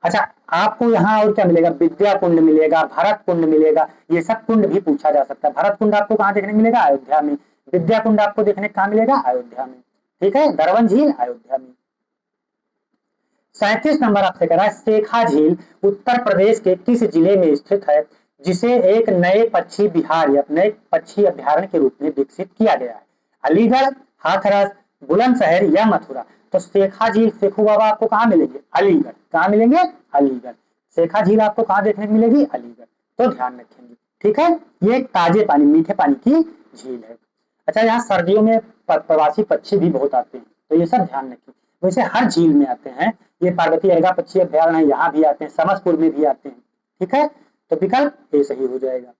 अच्छा, आपको यहाँ और क्या मिलेगा, विद्या कुंड मिलेगा, भरत कुंड मिलेगा, ये सब कुंड भी पूछा जा सकता है। भरत कुंड आपको कहाँ देखने मिलेगा, अयोध्या में। विद्या कुंड आपको देखने कहाँ मिलेगा, अयोध्या में। ठीक है, दरवन झील अयोध्या में। 37 नंबर आपसे कह रहा है शेखा झील उत्तर प्रदेश के किस जिले में स्थित है, जिसे एक नए पक्षी विहार या नए पक्षी अभ्यारण्य के रूप में विकसित किया गया है, अलीगढ़, हाथरस, बुलंदशहर या मथुरा। तो शेखा झील, शेखू बाबा आपको कहाँ मिलेंगे, अलीगढ़। कहाँ मिलेंगे, अलीगढ़। शेखा झील आपको कहाँ देखने को मिलेगी, अलीगढ़। तो ध्यान रखेंगे। ठीक है, ये एक ताजे पानी, मीठे पानी की झील है। अच्छा, यहाँ सर्दियों में प्रवासी पक्षी भी बहुत आते हैं, तो ये सब ध्यान रखिए। वैसे हर झील में आते हैं, ये पार्वती अर्गा पक्षी अभ्यारण्य है, यहाँ भी आते हैं, समसपुर में भी आते हैं। ठीक है, तो विकल्प ये सही हो जाएगा।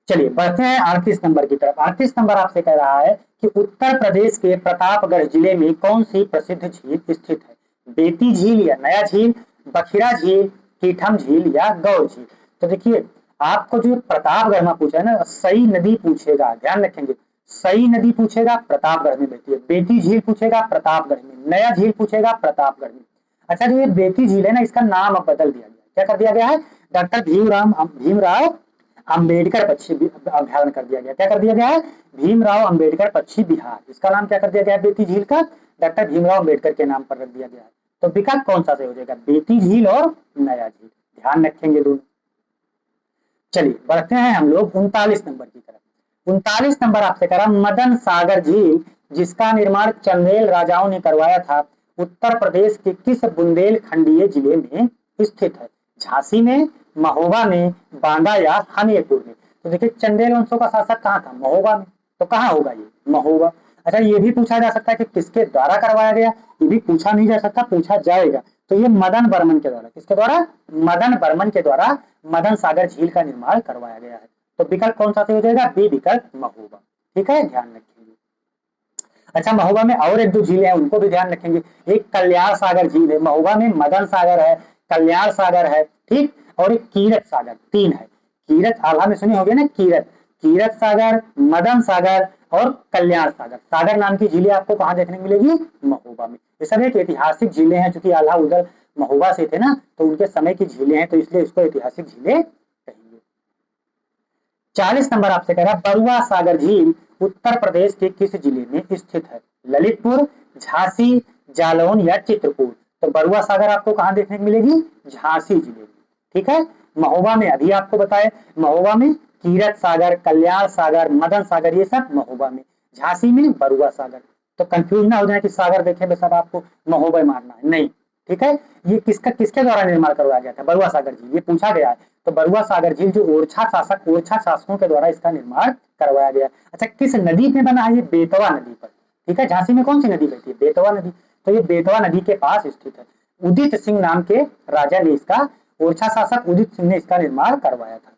चलिए बढ़ते हैं 38 नंबर की तरफ। 38 नंबर आपसे कह रहा है कि उत्तर प्रदेश के प्रतापगढ़ जिले में कौन सी प्रसिद्ध झील स्थित है, बेती झील या नया झील, बखिरा झील, कीठम झील या गौर झील। तो देखिए आपको जो प्रतापगढ़ में पूछा है ना, सई नदी पूछेगा, ध्यान रखेंगे। सई नदी पूछेगा, प्रतापगढ़ में बहती है। बेती झील पूछेगा, प्रतापगढ़ में। नया झील पूछेगा, प्रतापगढ़ में। अच्छा, जो ये बेती झील है ना, इसका नाम अब बदल दिया गया, क्या कर दिया गया है, डॉक्टर भीमराव अंबेडकर पक्षी अभ्यारण्य कर दिया गया। क्या कर दिया गया है, भीमराव अंबेडकर पक्षी विहार। इसका नाम क्या कर दिया गया है, बेती झील का, डॉक्टर भीमराव अंबेडकर के नाम पर रख दिया गया है। तो विकल्प कौन सा से हो जाएगा, बेती झील और नया झील। ध्यान रखेंगे दोनों। चलिए बढ़ते हैं हम लोग 39 नंबर की तरफ। 39 नंबर आपसे करा मदन सागर झील, जिसका निर्माण चंदेल राजाओं ने करवाया था, उत्तर प्रदेश के किस बुंदेलखंडीय जिले में स्थित है, झांसी में, महोबा में, बांदा या हमीरपुर में। तो देखिए चंदेल वंशों का शासक कहाँ था, महोबा में। तो कहाँ होगा ये, महोबा। अच्छा, ये भी पूछा जा सकता है कि किसके द्वारा करवाया गया, ये भी पूछा नहीं जा सकता, पूछा जाएगा। तो ये मदन बर्मन के द्वारा, किसके द्वारा, मदन बर्मन के द्वारा मदन सागर झील का निर्माण करवाया गया है। तो विकल्प कौन सा हो जाएगा, बी विकल्प, महोबा। ठीक है, ध्यान रखेंगे। अच्छा, महोबा में और एक दो झीलें हैं, उनको भी ध्यान रखेंगे। एक कल्याण सागर झील है, महोबा में मदन सागर है, कल्याण सागर है, ठीक, और एक कीरत सागर, तीन है। कीरत आल्हा में सुनी होगी ना, कीरत सागर, मदन सागर और कल्याण सागर। सागर नाम की झीलें आपको कहाँ देखने मिलेगी, महोबा में। ये सब एक ऐतिहासिक झीलें हैं, चूंकि आल्हा उधर महोबा से थे ना, तो उनके समय की झीलें हैं, तो इसलिए इसको ऐतिहासिक झीलें कहेंगे। 40 नंबर आपसे कह रहा है बरुआ सागर झील उत्तर प्रदेश के किस जिले में स्थित है, ललितपुर, झांसी, जालौन या चित्रकूट। तो बरुआ सागर आपको कहाँ देखने को मिलेगी, झांसी जिले में। ठीक है, महोबा में अभी आपको बताए, महोबा में कीरत सागर, कल्याण सागर, मदन सागर, ये सब महोबा में। झांसी में बरुआ सागर। तो कंफ्यूज ना हो जाए कि सागर देखे बस अब आपको महोबा मारना है, नहीं। ठीक है, ये किसके द्वारा निर्माण करवाया गया था, बरुआ सागर झील, ये पूछा गया है। तो बरुआ सागर झील जो ओरछा शासकों के द्वारा इसका निर्माण करवाया गया। अच्छा, किस नदी में बना है, ये बेतवा नदी पर। ठीक है। झांसी में कौन सी नदी बहती है? बेतवा नदी। तो ये बेतवा नदी के पास स्थित है। उदित सिंह नाम के राजा ने इसका, ओरछा शासक उदित सिंह ने इसका निर्माण करवाया था।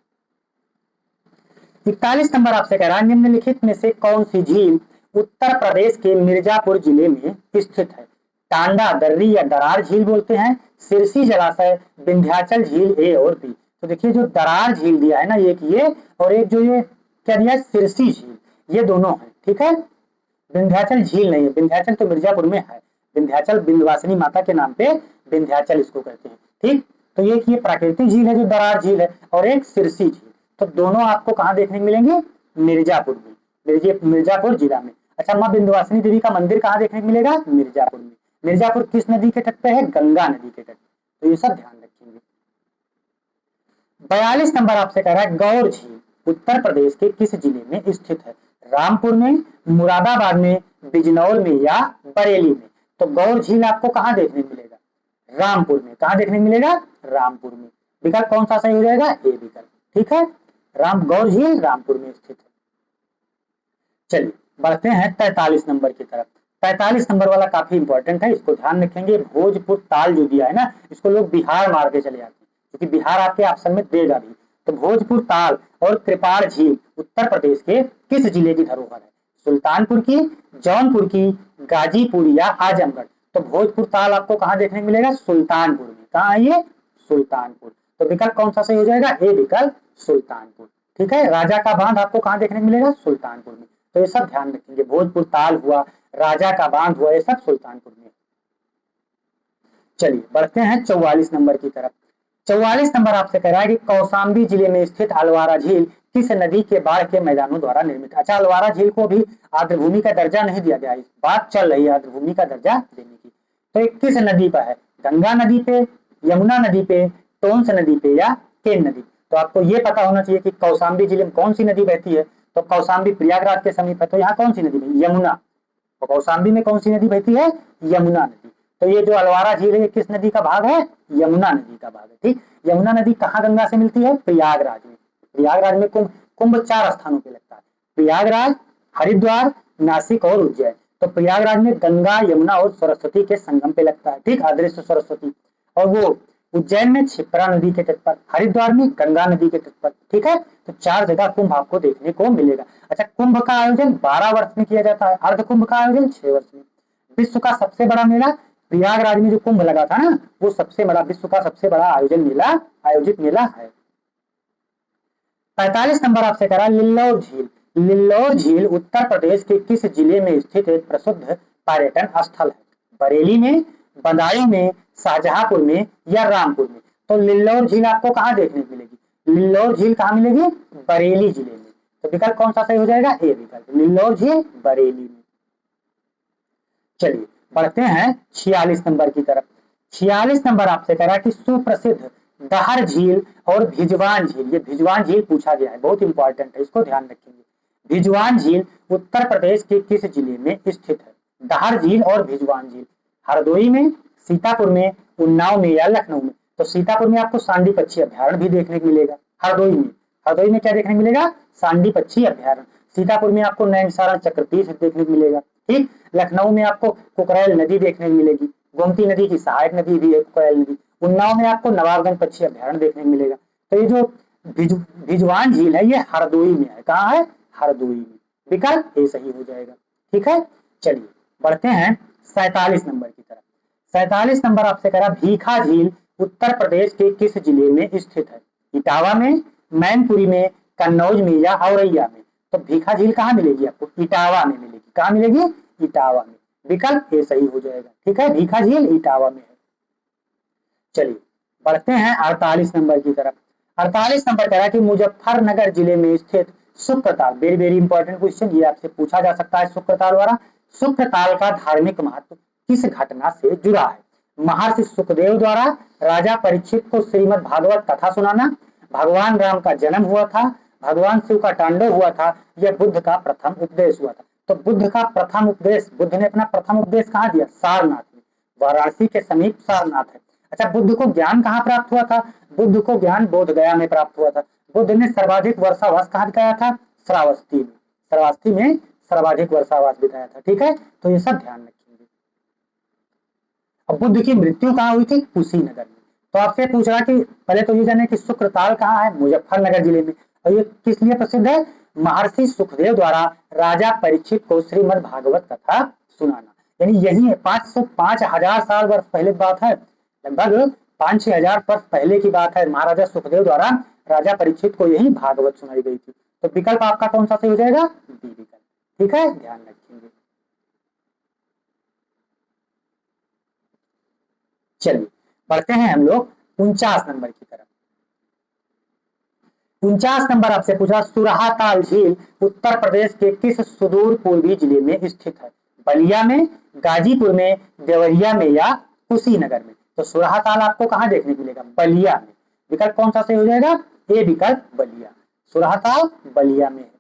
41 नंबर आपसे कह रहा है निम्नलिखित में से कौन सी झील उत्तर प्रदेश के मिर्जापुर जिले में स्थित है? टांडा दर्री या दरार झील बोलते हैं, सिरसी जलाशय, विंध्याचल झील, ए और बी। तो देखिए जो दरार झील दिया है ना, एक ये और एक जो ये क्या दिया है सिरसी झील, ये दोनों है, ठीक है। विंध्याचल झील नहीं है, विंध्याचल तो मिर्जापुर में है, विंध्याचल विंध्यवासिनी माता के नाम पे विंध्याचल इसको कहते हैं, ठीक। तो ये प्राकृतिक झील है जो दरार झील है, और एक सिरसी झील। तो दोनों आपको कहाँ देखने को मिलेंगे? मिर्जापुर में, मिर्जापुर जिला में। अच्छा, माँ विंध्यवासिनी देवी का मंदिर कहाँ देखने को मिलेगा? मिर्जापुर में। मिर्जापुर किस नदी के तट पे है? गंगा नदी के तट। तो ये सब ध्यान रखेंगे। 42 नंबर आपसे कह रहा है गौर झील उत्तर प्रदेश के किस जिले में स्थित है? रामपुर में, मुरादाबाद में, बिजनौर में या बरेली में? तो गौर झील आपको कहाँ देखने को मिलेगा? रामपुर में। कहाँ देखने को मिलेगा? रामपुर में। विकल्प कौन सा सही हो जाएगा? ए विकल्प, ठीक है। गौर झील रामपुर में स्थित है। चलिए बढ़ते हैं 43 नंबर की तरफ। 45 नंबर वाला काफी इंपॉर्टेंट है, इसको ध्यान रखेंगे। भोजपुर ताल जो दिया है ना, इसको लोग बिहार मार के चले जाते हैं, क्योंकि बिहार आपके ऑप्शन में देगा भी। तो भोजपुर ताल और कृपाण झील उत्तर प्रदेश के किस जिले की धरोहर है? सुल्तानपुर की, जौनपुर की, गाजीपुर या आजमगढ़? तो भोजपुर ताल आपको कहाँ देखने को मिलेगा? सुल्तानपुर में। कहाँ है ये? सुल्तानपुर। तो विकल्प कौन सा सही हो जाएगा? ए विकल्प, सुल्तानपुर, ठीक है। राजा का बांध आपको कहाँ देखने को मिलेगा? सुल्तानपुर में। तो ये सब ध्यान रखेंगे, भोजपुर ताल हुआ, राजा का बांध हुआ, ये सब सुल्तानपुर में। चलिए बढ़ते हैं 44 नंबर की तरफ। 44 नंबर आपसे कह रहा है कि कौशाम्बी जिले में स्थित अलवारा झील किस नदी के बाढ़ के मैदानों द्वारा निर्मित? अच्छा, अलवारा झील को भी आर्द्रभूमि का दर्जा नहीं दिया गया, बात चल रही है आर्द्रभूमि का दर्जा देने की। तो एक किस नदी पर है? गंगा नदी पे, यमुना नदी पे, टोंस नदी पे या केन नदी? तो आपको ये पता होना चाहिए कि कौशाम्बी जिले में कौन सी नदी बहती है। तो कौशाम्बी प्रयागराज के समीप है, तो यहाँ कौन सी नदी बहती? यमुना। तो कौशाम्बी में कौन सी नदी बहती है? यमुना नदी। तो ये जो अलवारा झील है किस नदी का भाग है? यमुना नदी का भाग है, ठीक। यमुना नदी कहाँ गंगा से मिलती है? प्रयागराज में। प्रयागराज में कुंभ 4 स्थानों पे लगता है, प्रयागराज, हरिद्वार, नासिक और उज्जैन। तो प्रयागराज में गंगा, यमुना और सरस्वती के संगम पे लगता है, ठीक, अदृश्य सरस्वती। और वो उज्जैन में क्षिप्रा नदी के तट पर, हरिद्वार में गंगा नदी के तट पर, ठीक है। तो 4 जगह कुंभ आपको देखने को मिलेगा। अच्छा, कुंभ का आयोजन 12 वर्ष में किया जाता है, अर्ध कुंभ का आयोजन 6 वर्ष में। विश्व का सबसे बड़ा मेला प्रयागराज में जो कुंभ लगा था ना, वो सबसे बड़ा, विश्व का सबसे बड़ा आयोजित मेला है। 45 नंबर आपसे करा लिल्लौर झील। लिल्लौर झील उत्तर प्रदेश के किस जिले में स्थित एक प्रसिद्ध पर्यटन स्थल है? बरेली में, बदायूं में, शाहजहांपुर में या रामपुर में? तो लिल्लौर झील आपको कहाँ देखने को मिलेगी? लिल्लौर झील कहाँ मिलेगी? बरेली जिले में। तो विकल्प कौन सा सही हो जाएगा? ए विकल्प, लिल्लौर झील बरेली में। चलिए बढ़ते हैं 46 नंबर की तरफ। 46 नंबर आपसे कह रहा है कि सुप्रसिद्ध दहर झील और भिजवान झील, ये भिजवान झील पूछा गया है, बहुत इंपॉर्टेंट है, इसको ध्यान रखेंगे। भिजवान झील उत्तर प्रदेश के किस जिले में स्थित है? दहर झील और भिजवान झील हरदोई में, सीतापुर में, उन्नाव में या लखनऊ में? तो सीतापुर में आपको सांडी पक्षी अभ्यारण्य भी देखने को मिलेगा। हरदोई में क्या देखने को मिलेगा? सांडी पक्षी अभ्यारण्य। सीतापुर में आपको नैमिषारण्य चक्रतीर्थ देखने को मिलेगा, ठीक। लखनऊ में आपको कुकरैल नदी देखने को मिलेगी, गोमती नदी की सहायक नदी भी है कुकरैल नदी। उन्नाव में आपको नवाबगंज पक्षी अभ्यारण्य देखने को मिलेगा। तो ये जो भिजवान झील है ये हरदोई में है। कहाँ है? हरदोई में। विकल्प ए सही हो जाएगा, ठीक है। चलिए बढ़ते हैं 47 नंबर की तरफ। 47 नंबर आपसे कह रहा भीखा झील उत्तर प्रदेश के किस जिले में स्थित है? इटावा में, मैनपुरी में, कन्नौज में या औरैया में? तो भीखा झील कहाँ मिलेगी आपको? इटावा में मिलेगी। कहाँ मिलेगी? इटावा में। विकल्प ए सही हो जाएगा, ठीक है। भीखा झील इटावा में है। चलिए बढ़ते हैं 48 नंबर की तरफ। 48 नंबर कह रहा है कि मुजफ्फरनगर जिले में स्थित Shukratal, very very important question, ये आपसे पूछा जा सकता है शुक्रताल वाला। शुक्रताल का धार्मिक महत्व किस घटना से जुड़ा है? महर्षि सुखदेव द्वारा राजा परीक्षित को श्रीमद् भागवत कथा सुनाना, भगवान राम का जन्म हुआ था, भगवान शिव का तांडव हुआ था, यह बुद्ध का प्रथम उपदेश हुआ था? तो बुद्ध का प्रथम उपदेश, बुद्ध ने अपना प्रथम उपदेश कहाँ दिया? सारनाथ में, वाराणसी के समीप सारनाथ है। अच्छा, बुद्ध को ज्ञान कहाँ प्राप्त हुआ था? बुद्ध को ज्ञान बोध गया में प्राप्त हुआ था। बुद्ध ने सर्वाधिक वर्षावास कहाँ दिखाया था? श्रावस्ती में। श्रावस्ती में सर्वाधिक वर्षावास बिताया था। ठीक है, तो ये सब ध्यान रखेंगे। अब बुद्ध की मृत्यु कहाँ हुई थी? कुशीनगर में। तो आपसे पूछ रहा कि पहले तो ये जाने कि शुक्रताल कहाँ है? मुजफ्फरनगर जिले में। और ये किस लिए प्रसिद्ध है? महर्षि सुखदेव द्वारा राजा परीक्षित को श्रीमद् भागवत कथा सुनाना। यानी यही 5,000 साल वर्ष पहले की बात है, लगभग 5-6 हजार वर्ष पहले की बात है। महाराजा सुखदेव द्वारा राजा परीक्षित को यही भागवत सुनाई गई थी। तो विकल्प आपका कौन सा सही हो जाएगा? डी विकल्प। ठीक है, ध्यान रखेंगे। चलिए बढ़ते हैं हम लोग 49 नंबर की तरफ। 49 नंबर आपसे पूछा, सुरहाताल झील उत्तर प्रदेश के किस सुदूर पूर्वी जिले में स्थित है? बलिया में, गाजीपुर में, देवरिया में या कुशीनगर में? तो सुरहाताल आपको कहाँ देखने को मिलेगा? बलिया में। विकल्प कौन सा सही हो जाएगा? ए विकल्प बलिया। सुरहाताल बलिया में है।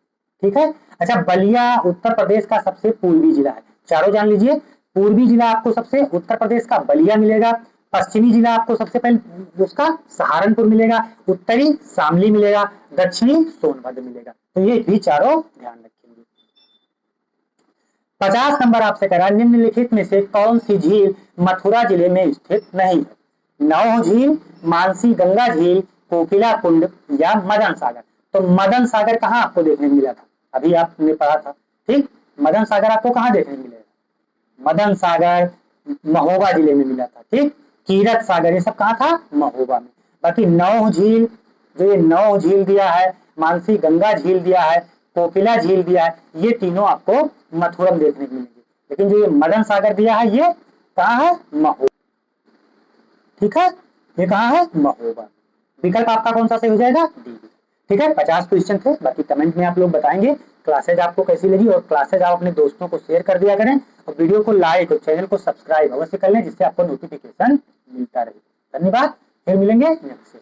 ठीक है। अच्छा, बलिया उत्तर प्रदेश का सबसे पूर्वी जिला है। चारों जान लीजिए, पूर्वी जिला आपको सबसे उत्तर प्रदेश का बलिया मिलेगा, पश्चिमी जिला आपको सबसे पहले उसका सहारनपुर मिलेगा, उत्तरी शामली मिलेगा, दक्षिणी सोनभद्र मिलेगा। तो ये भी चारों ध्यान रखेंगे। 50 नंबर आपसे करा, निम्नलिखित में से कौन सी झील मथुरा जिले में स्थित नहीं है? नौह झील, मानसी गंगा झील, कोकिला कुंड या मदन सागर? तो मदन सागर कहाँ आपको देखने को मिला था? अभी आपने पढ़ा था। ठीक, मदन सागर आपको कहाँ देखने को मिलेगा? मदन सागर महोबा जिले में मिला था। ठीक, कीरत सागर ये सब कहाँ था? महोबा में। बाकी नौह झील, जो ये नौह झील दिया है, मानसी गंगा झील दिया है, कोकिला झील दिया है, ये तीनों आपको मथुरा में देखने को मिलेंगे। लेकिन जो ये मदन सागर दिया है ये कहाँ है? महोबा। ठीक है, ये कहाँ है? महोबा। विकल्प आपका कौन सा सही हो जाएगा? डी। ठीक है, 50 क्वेश्चन थे। बाकी कमेंट में आप लोग बताएंगे क्लासेज आपको कैसी लगी, और क्लासेज आप अपने दोस्तों को शेयर कर दिया करें, और वीडियो को लाइक और चैनल को सब्सक्राइब अवश्य कर लें, जिससे आपको नोटिफिकेशन मिलता रहे। धन्यवाद, फिर मिलेंगे नेक्स्ट।